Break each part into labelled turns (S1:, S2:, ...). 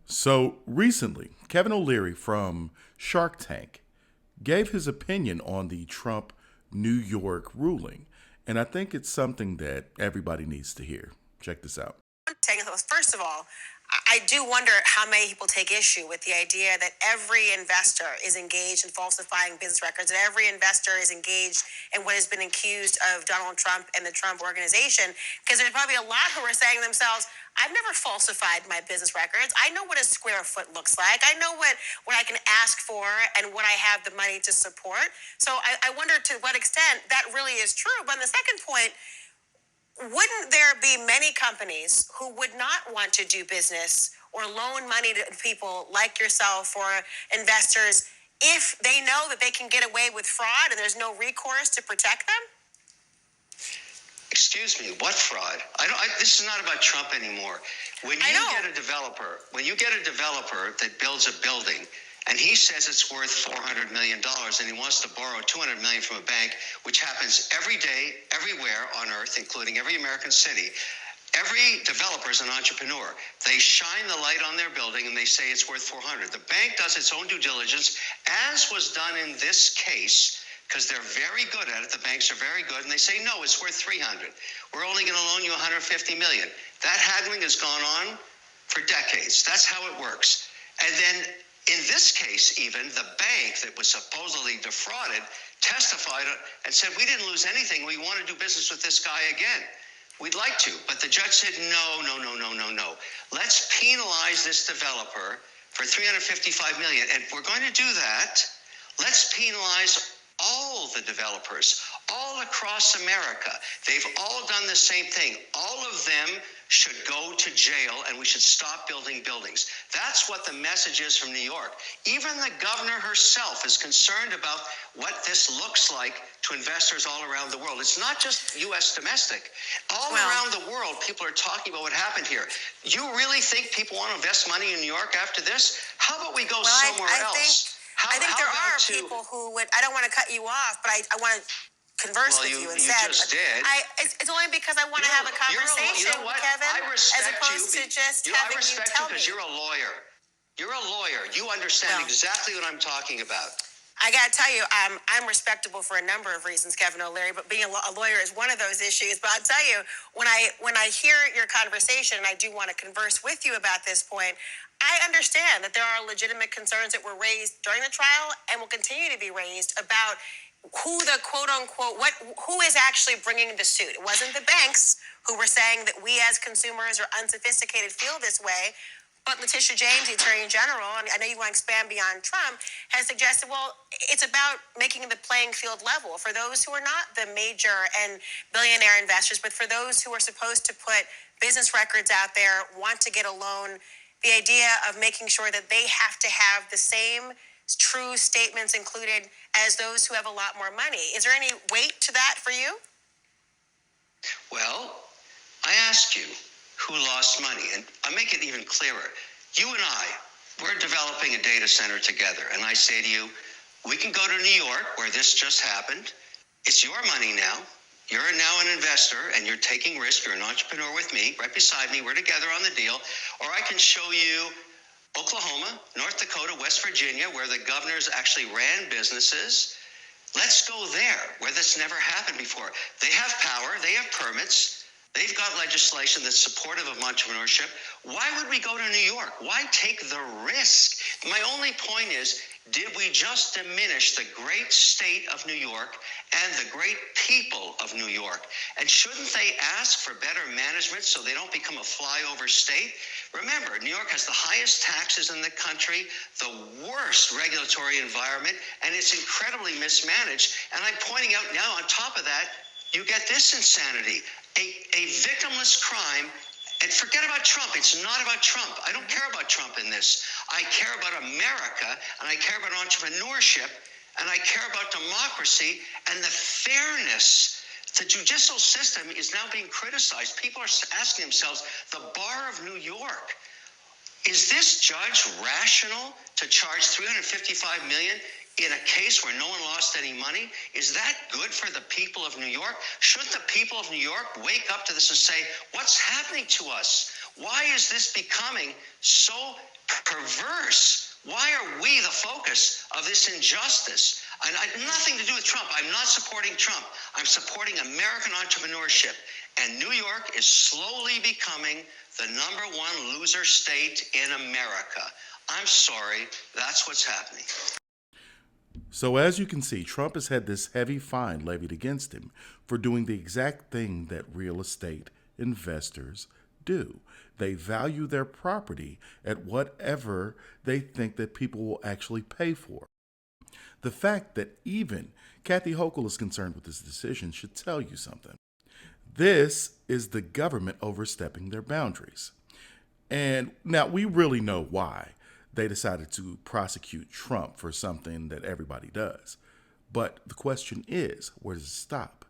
S1: So recently, Kevin O'Leary from Shark Tank gave his opinion on the Trump New York ruling. And I think it's something that everybody needs to hear. Check this out.
S2: First of all, I do wonder how many people take issue with the idea that every investor is engaged in falsifying business records, and every investor is engaged in what has been accused of Donald Trump and the Trump organization. Because there's probably a lot who are saying to themselves, I've never falsified my business records. I know what a square foot looks like. I know what I can ask for and what I have the money to support. So I wonder to what extent that really is true. But on the second point, wouldn't there be many companies who would not want to do business or loan money to people like yourself or investors if they know that they can get away with fraud and there's no recourse to protect them?
S3: Excuse me, what fraud? This is not about Trump anymore. When you get a developer that builds a building and he says it's worth $400 million and he wants to borrow $200 million from a bank, which happens every day, everywhere on earth, including every American city. Every developer is an entrepreneur. They shine the light on their building and they say it's worth 400. The bank does its own due diligence, as was done in this case, because they're very good at it. The banks are very good, and they say, no, it's worth 300. We're only going to loan you 150 million. That haggling has gone on for decades. That's how it works. And then in this case, even the bank that was supposedly defrauded testified and said, we didn't lose anything. We want to do business with this guy again. We'd like to, but the judge said, no. Let's penalize this developer for $355 million. And if we're going to do that, let's penalize all the developers all across America. They've all done the same thing. All of them should go to jail, and we should stop building buildings. That's what the message is from New York. Even the governor herself is concerned about what this looks like to investors all around the world. It's not just U.S. domestic. All around the world, people are talking about what happened here. You really think people want to invest money in New York after this? How about we go somewhere else?
S2: I think there are people who would. I don't want to cut you off, but I want to converse with you instead.
S3: You just did.
S2: It's only because I want to have a conversation, Kevin, as opposed to just having you tell me.
S3: Because you're a lawyer. You're a lawyer. You understand exactly what I'm talking about.
S2: I got to tell you, I'm respectable for a number of reasons, Kevin O'Leary, but being a lawyer is one of those issues. But I'll tell you, when I hear your conversation, and I do want to converse with you about this point, I understand that there are legitimate concerns that were raised during the trial and will continue to be raised about who the quote unquote, who is actually bringing the suit. It wasn't the banks who were saying that we as consumers or unsophisticated feel this way. But Letitia James, the Attorney General, and I know you want to expand beyond Trump, has suggested, well, it's about making the playing field level for those who are not the major and billionaire investors, but for those who are supposed to put business records out there, want to get a loan, the idea of making sure that they have to have the same true statements included as those who have a lot more money. Is there any weight to that for you?
S3: Well, I asked you who lost money, and I'll make it even clearer. You and we're developing a data center together, and I say to you, we can go to New York, where this just happened. It's your money now. You're now an investor, and you're taking risk. You're an entrepreneur with me, right beside me. We're together on the deal. Or I can show you Oklahoma, North Dakota, West Virginia, where the governors actually ran businesses. Let's go there, where this never happened before. They have power. They have permits. They've got legislation that's supportive of entrepreneurship. Why would we go to New York? Why take the risk? My only point is, did we just diminish the great state of New York and the great people of New York? And shouldn't they ask for better management so they don't become a flyover state? Remember, New York has the highest taxes in the country, the worst regulatory environment, and it's incredibly mismanaged. And I'm pointing out now, on top of that, you get this insanity. A victimless crime, and forget about Trump. It's not about Trump. I don't care about Trump in this. I care about America, and I care about entrepreneurship, and I care about democracy and the fairness. The judicial system is now being criticized. People are asking themselves, the bar of New York, is this judge rational to charge $355 million in a case where no one lost any money? Is that good for the people of New York? Shouldn't the people of New York wake up to this and say, what's happening to us? Why is this becoming so perverse? Why are we the focus of this injustice? And nothing to do with Trump. I'm not supporting Trump. I'm supporting American entrepreneurship. And New York is slowly becoming the #1 loser state in America. I'm sorry, that's what's happening.
S1: So as you can see, Trump has had this heavy fine levied against him for doing the exact thing that real estate investors do. They value their property at whatever they think that people will actually pay for. The fact that even Kathy Hochul is concerned with this decision should tell you something. This is the government overstepping their boundaries. And now we really know why they decided to prosecute Trump for something that everybody does. But the question is, where does it stop?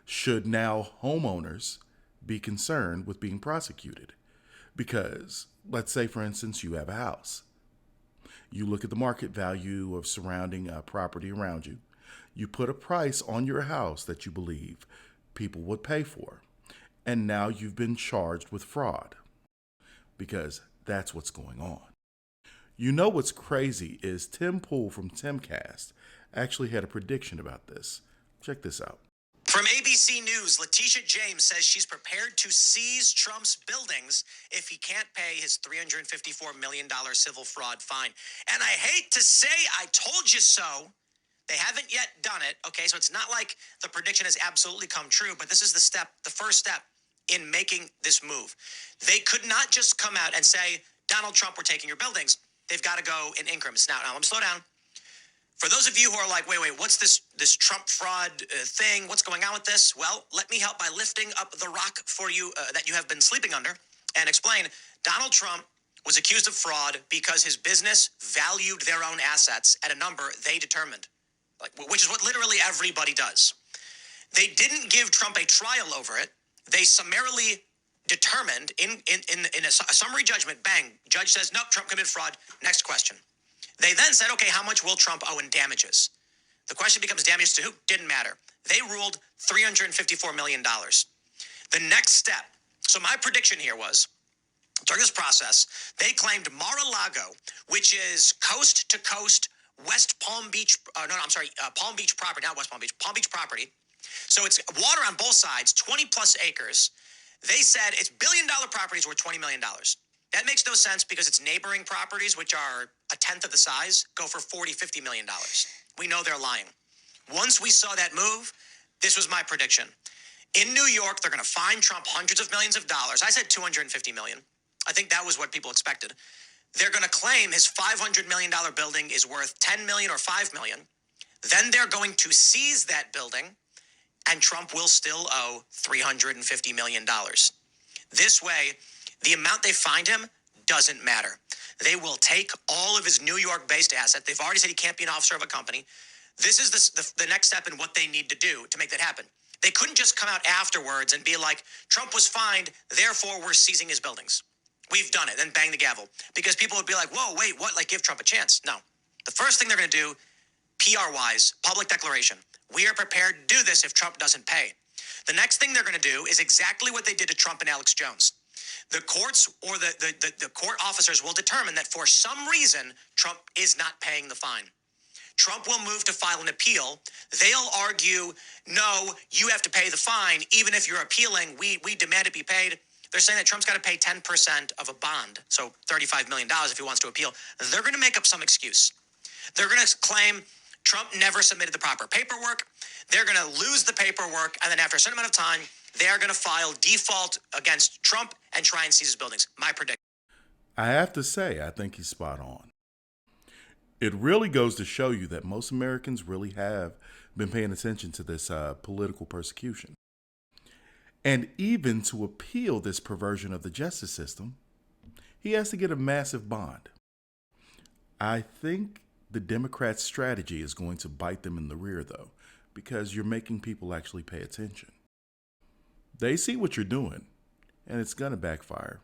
S1: Should now homeowners be concerned with being prosecuted? Because let's say, for instance, you have a house. You look at the market value of surrounding property around you. You put a price on your house that you believe people would pay for. And now you've been charged with fraud. Because that's what's going on. You know what's crazy is Tim Pool from Timcast actually had a prediction about this. Check this out.
S4: From ABC News, Letitia James says she's prepared to seize Trump's buildings if he can't pay his $354 million civil fraud fine. And I hate to say I told you so. They haven't yet done it. Okay, so it's not like the prediction has absolutely come true, but this is the first step in making this move. They could not just come out and say, Donald Trump, we're taking your buildings. They've got to go in increments. Now let me slow down. For those of you who are like, wait, what's this Trump fraud thing? What's going on with this? Well, let me help by lifting up the rock for you that you have been sleeping under and explain. Donald Trump was accused of fraud because his business valued their own assets at a number they determined, which is what literally everybody does. They didn't give Trump a trial over it. They summarily determined in a summary judgment, bang, judge says, nope, Trump committed fraud. Next question. They then said, okay, how much will Trump owe in damages? The question becomes damages to who? Didn't matter. They ruled $354 million. The next step. So my prediction here was, during this process, they claimed Mar-a-Lago, which is coast to coast West Palm Beach, Palm Beach property, not West Palm Beach, Palm Beach property. So it's water on both sides, 20 plus acres. They said it's billion-dollar properties worth $20 million. That makes no sense because its neighboring properties, which are a tenth of the size, go for $40-50 million. We know they're lying. Once we saw that move, this was my prediction. In New York, they're going to fine Trump hundreds of millions of dollars. I said $250 million. I think that was what people expected. They're going to claim his $500 million building is worth $10 million or $5 million. Then they're going to seize that building, and Trump will still owe $350 million. This way, the amount they find him doesn't matter. They will take all of his New York-based asset. They've already said he can't be an officer of a company. This is the next step in what they need to do to make that happen. They couldn't just come out afterwards and be like, Trump was fined, therefore we're seizing his buildings. We've done it, then bang the gavel. Because people would be like, whoa, wait, what? Like, give Trump a chance. No. The first thing they're going to do, PR-wise, public declaration. We are prepared to do this if Trump doesn't pay. The next thing they're going to do is exactly what they did to Trump and Alex Jones. The courts or the court officers will determine that for some reason, Trump is not paying the fine. Trump will move to file an appeal. They'll argue, no, you have to pay the fine. Even if you're appealing, we demand it be paid. They're saying that Trump's got to pay 10% of a bond, so $35 million if he wants to appeal. They're going to make up some excuse. They're going to claim Trump never submitted the proper paperwork. They're going to lose the paperwork, and then after a certain amount of time, they are going to file default against Trump and try and seize his buildings. My prediction.
S1: I have to say, I think he's spot on. It really goes to show you that most Americans really have been paying attention to this political persecution. And even to appeal this perversion of the justice system, he has to get a massive bond. I think the Democrats' strategy is going to bite them in the rear, though, because you're making people actually pay attention. They see what you're doing, and it's going to backfire.